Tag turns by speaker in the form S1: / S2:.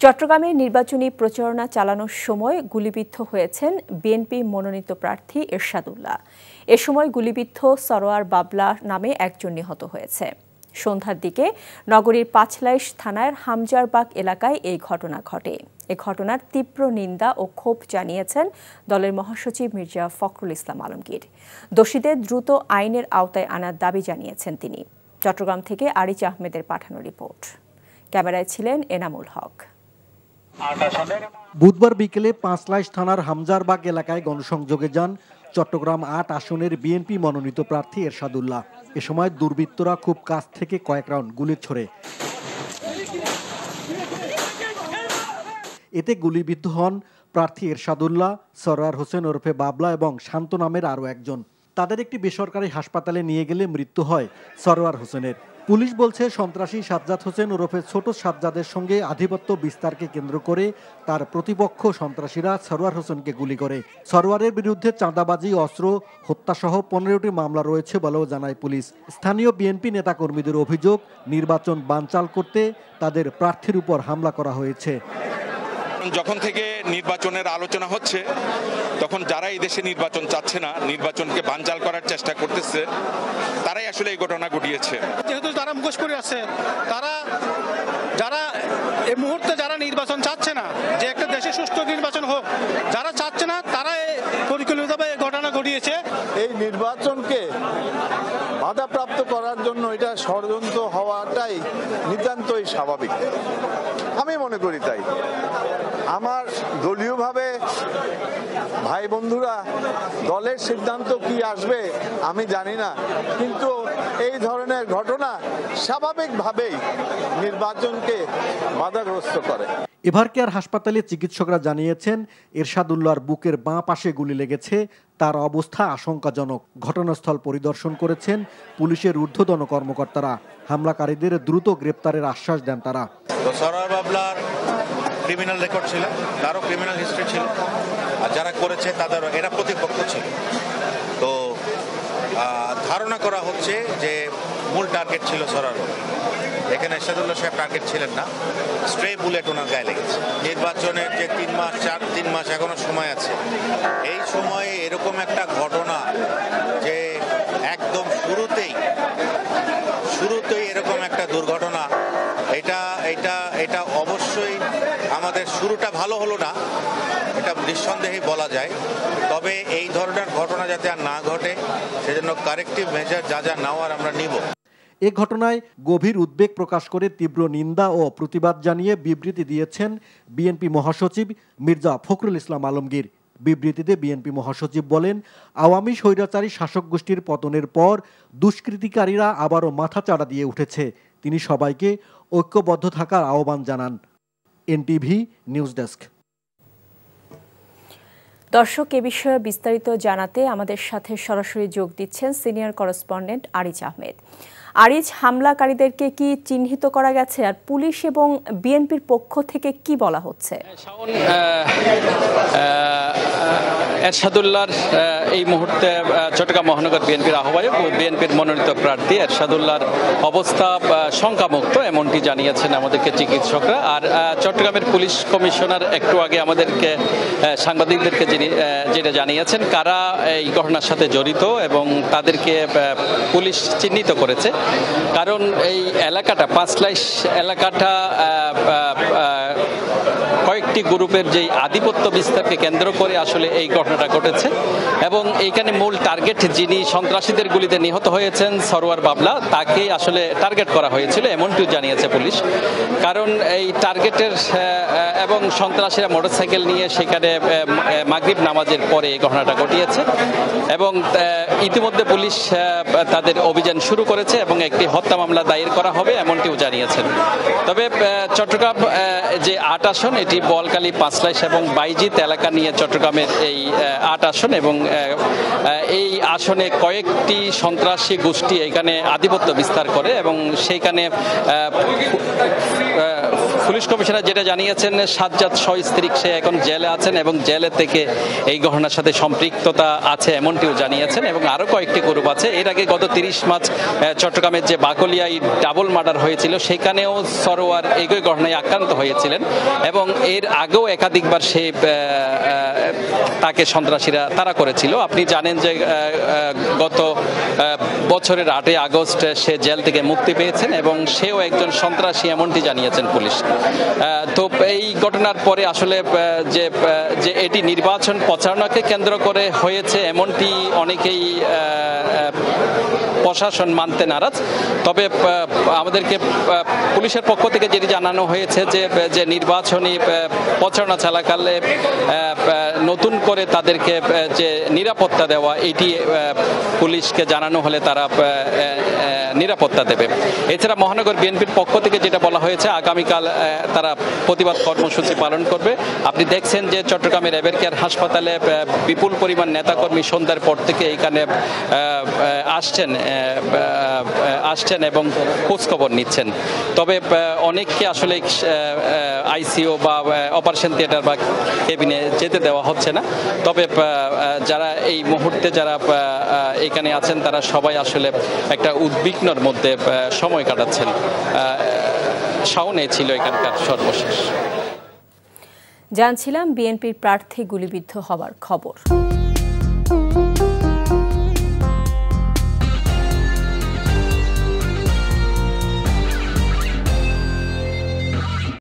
S1: চট্টগ্রামে নির্বাচনী প্রচারণা চালানোর সময় গুলিবিদ্ধ হয়েছেন বিএনপি মনোনীত প্রার্থী এরশাদুল্লাহ। এ সময় গুলিবিদ্ধ সরোয়ার বাবলা নামে একজন নিহত হয়েছে। সন্ধ্যার দিকে নগরীর পাঁচলাইশ থানার হামজারবাগ এলাকায় এই ঘটনা ঘটে। এ ঘটনার তীব্র নিন্দা ও ক্ষোভ জানিয়েছেন দলের মহাসচিব মির্জা ফখরুল ইসলাম আলমগীর। দোষীদের দ্রুত আইনের আওতায় আনার দাবি জানিয়েছেন তিনি। চট্টগ্রাম থেকে আরিচ আহমেদের পাঠানো রিপোর্ট। ক্যামেরায় ছিলেন এনামুল হক।
S2: বুধবার বিকেলে পাঁচলাইশ থানার হামজারবাগ এলাকায় গণসংযোগে যান চট্টগ্রাম ৮ আসনের বিএনপি মনোনীত প্রার্থী এরশাদুল্লাহ। এ সময় দুর্বৃত্তরা খুব কাছ থেকে কয়েক রাউন্ড গুলি ছোড়ে। এতে গুলিবিদ্ধ হন প্রার্থী এরশাদুল্লাহ, সরোয়ার হোসেন ওরফে বাবলা এবং শান্ত নামের আরও একজন। তাদের একটি বেসরকারি হাসপাতালে নিয়ে গেলে মৃত্যু হয় সরোয়ার হোসেনের। পুলিশ বলছে, সন্ত্রাসী সাজ্জাদ হোসেন ওরফে ছোট সাজ্জাদের সঙ্গে আধিপত্য বিস্তারকে কেন্দ্র করে তার প্রতিপক্ষ সন্ত্রাসীরা সরোয়ার হোসেনকে গুলি করে। সরোয়ারের বিরুদ্ধে চাঁদাবাজি, অস্ত্র, হত্যাসহ 15টি মামলা রয়েছে বলেও জানায় পুলিশ। স্থানীয় বিএনপি নেতাকর্মীদের অভিযোগ, নির্বাচন বানচাল করতে তাদের প্রার্থীর উপর হামলা করা হয়েছে।
S3: যখন থেকে নির্বাচনের আলোচনা হচ্ছে, তখন যারা এই দেশে নির্বাচন চাচ্ছে না, নির্বাচনকে বানচাল করার চেষ্টা করতেছে, তারাই আসলে এই ঘটনা ঘটিয়েছে।
S4: যেহেতু তারা মুখোশ করে আছে, যারা এই মুহূর্তে যারা নির্বাচন চাচ্ছে না, যে একটা দেশে সুষ্ঠু নির্বাচন হোক, যারা চাচ্ছে না তারা পরিকল্পিতভাবে এই ঘটনা ঘটিয়েছে।
S5: এই নির্বাচনকে বাধাপ্রাপ্ত করার জন্য এটা ষড়যন্ত্র হওয়াটাই নিতান্তই স্বাভাবিক, আমি মনে করি। তাই আমার দলীয়ভাবে ভাই বন্ধুরা, দলের সিদ্ধান্ত কি আসবে আমি জানি না, কিন্তু এই ধরনের ঘটনা স্বাভাবিকভাবেই নির্বাচনকে বাধাগ্রস্ত করে।
S2: এভারকেয়ার হাসপাতালে চিকিৎসকরা জানিয়েছেন, এরশাদুল্লাহর বুকের বাঁ পাশে গুলি লেগেছে, তার অবস্থা আশঙ্কাজনক। ঘটনাস্থল পরিদর্শন করেছেন পুলিশের ঊর্ধ্বতন কর্মকর্তারা। হামলাকারীদের দ্রুত গ্রেপ্তারের আশ্বাস দেন তারা।
S6: সরোয়ার বাবলার ক্রিমিনাল রেকর্ড ছিল, তারও ক্রিমিনাল হিস্ট্রি ছিল, আর যারা করেছে তাদেরও এরা প্রতিপক্ষ ছিল। তো ধারণা করা হচ্ছে যে মূল টার্গেট ছিল সরোয়ার বাবলা। এখানে এরশাদুল্লাহ সাহেব টার্গেট ছিলেন না, স্ট্রে বুলেট ওনার গায়ে লেগেছে। নির্বাচনের যে 3 মাস এখনো সময় আছে, এই সময়ে এরকম একটা ঘটনা যে একদম শুরুতেই এরকম একটা দুর্ঘটনা, এটা অবশ্যই আমাদের শুরুটা ভালো হলো না, এটা নিঃসন্দেহে বলা যায়। তবে এই ধরনের ঘটনা যাতে আর না ঘটে, সেজন্য কারেক্টিভ মেজার যা নেওয়ার আমরা নিব।
S2: এ ঘটনায় গভীর উদ্বেগ প্রকাশ করে তীব্র নিন্দা ও প্রতিবাদ জানিয়ে বিবৃতি দিয়েছেন বিএনপি মহাসচিব মির্জা ফখরুল ইসলাম আলমগীর। বিবৃতিতে বিএনপি মহাসচিব বলেন, আওয়ামী স্বৈরাচারী শাসক গোষ্ঠীর পতনের পর দুষ্কৃতিকারীরা আবারও মাথাচাড়া দিয়ে উঠেছে। তিনি সবাইকে ঐক্যবদ্ধ থাকার আহ্বান জানান। NTV news desk.
S1: দর্শক, এ বিষয়ে বিস্তারিত জানাতে আমাদের সাথে সরাসরি যোগ দিচ্ছেন সিনিয়র করেসপন্ডেন্ট আরিচ আহমেদ। আরিচ, হামলাকারীদেরকে কি চিহ্নিত করা গেছে, আর পুলিশ এবং বিএনপির পক্ষ থেকে কি বলা হচ্ছে?
S7: এরশাদুল্লাহর এই মুহূর্তে চট্টগ্রাম মহানগর বিএনপির আহ্বায়ক ও বিএনপির মনোনীত প্রার্থী এরশাদুল্লাহর অবস্থা শঙ্কামুক্ত, এমনটি জানিয়েছেন আমাদেরকে চিকিৎসকরা। আর চট্টগ্রামের পুলিশ কমিশনার একটু আগে আমাদেরকে সাংবাদিকদেরকে যেটা জানিয়েছেন, কারা এই ঘটনার সাথে জড়িত এবং তাদেরকে পুলিশ চিহ্নিত করেছে। কারণ এই এলাকাটা, পাঁচলাইশ এলাকাটা কয়েকটি গ্রুপের যেই আধিপত্য বিস্তারকে কেন্দ্র করে আসলে এই ঘটনাটা ঘটেছে, এবং এইখানে মূল টার্গেট যিনি সন্ত্রাসীদের গুলিতে নিহত হয়েছেন সরোয়ার বাবলা, তাকে আসলে টার্গেট করা হয়েছিল, এমনটিও জানিয়েছে পুলিশ। কারণ এই টার্গেটের এবং সন্ত্রাসীরা মোটরসাইকেল নিয়ে সেখানে মাগরিব নামাজের পরে এই ঘটনাটা ঘটিয়েছে, এবং ইতিমধ্যে পুলিশ তাদের অভিযান শুরু করেছে এবং একটি হত্যা মামলা দায়ের করা হবে, এমনটিও জানিয়েছেন। তবে চট্টগ্রাম যে 8 আসন, এটি বোয়ালখালী, পাঁচলাইশ এবং বাইজিৎ এলাকা নিয়ে চট্টগ্রামের এই 8 আসন, এবং এই আসনে কয়েকটি সন্ত্রাসী গোষ্ঠী এখানে আধিপত্য বিস্তার করে, এবং সেইখানে পুলিশ কমিশনার যেটা জানিয়েছেন, সাজ্জাদ সস্ত্রীক সে এখন জেলে আছেন এবং জেলে থেকে এই ঘটনার সাথে সম্পৃক্ততা আছে এমনটিও জানিয়েছেন এবং আরও কয়েকটি গ্রুপ আছে। এর আগে গত 30 মার্চ চট্টগ্রামের যে বাকলিয়ায় ডাবল মার্ডার হয়েছিল সেখানেও সরোয়ার একই ঘটনায় আক্রান্ত হয়েছিলেন এবং এর আগেও একাধিকবার সে তাকে সন্ত্রাসীরা তাড়া করেছিল। আপনি জানেন যে গত বছরের 8 আগস্ট সে জেল থেকে মুক্তি পেয়েছেন এবং সেও একজন সন্ত্রাসী এমনটি জানিয়েছেন পুলিশ। তো এই ঘটনার পরে আসলে যে এটি নির্বাচন প্রচারণাকে কেন্দ্র করে হয়েছে এমনটি অনেকেই প্রশাসন মানতে নারাজ। তবে আমাদেরকে পুলিশের পক্ষ থেকে যেটি জানানো হয়েছে যে নির্বাচনী প্রচারণা চলাকালে নতুন করে তাদেরকে যে নিরাপত্তা দেওয়া এটি পুলিশকে জানানো হলে তারা নিরাপত্তা দেবে। এছাড়া মহানগর বিএনপির পক্ষ থেকে যেটা বলা হয়েছে, আগামীকাল তারা প্রতিবাদ কর্মসূচি পালন করবে। আপনি দেখছেন যে চট্টগ্রামের এভারকেয়ার হাসপাতালে বিপুল পরিমাণ নেতাকর্মী সন্ধ্যার পর থেকে এখানে আসছেন এবং খোঁজখবর নিচ্ছেন। তবে অনেককে আসলে আইসিইউ বা অপারেশন থিয়েটার বা কেবিনে যেতে দেওয়া হচ্ছে না। তবে যারা এই মুহূর্তে যারা এখানে আছেন তারা সবাই আসলে একটা উদ্বিগ্নর মধ্যে সময় কাটাচ্ছেন। শাওনে ছিল এখানকার সর্বশেষ।
S1: জানছিলাম বিএনপির প্রার্থী গুলিবিদ্ধ হবার খবর।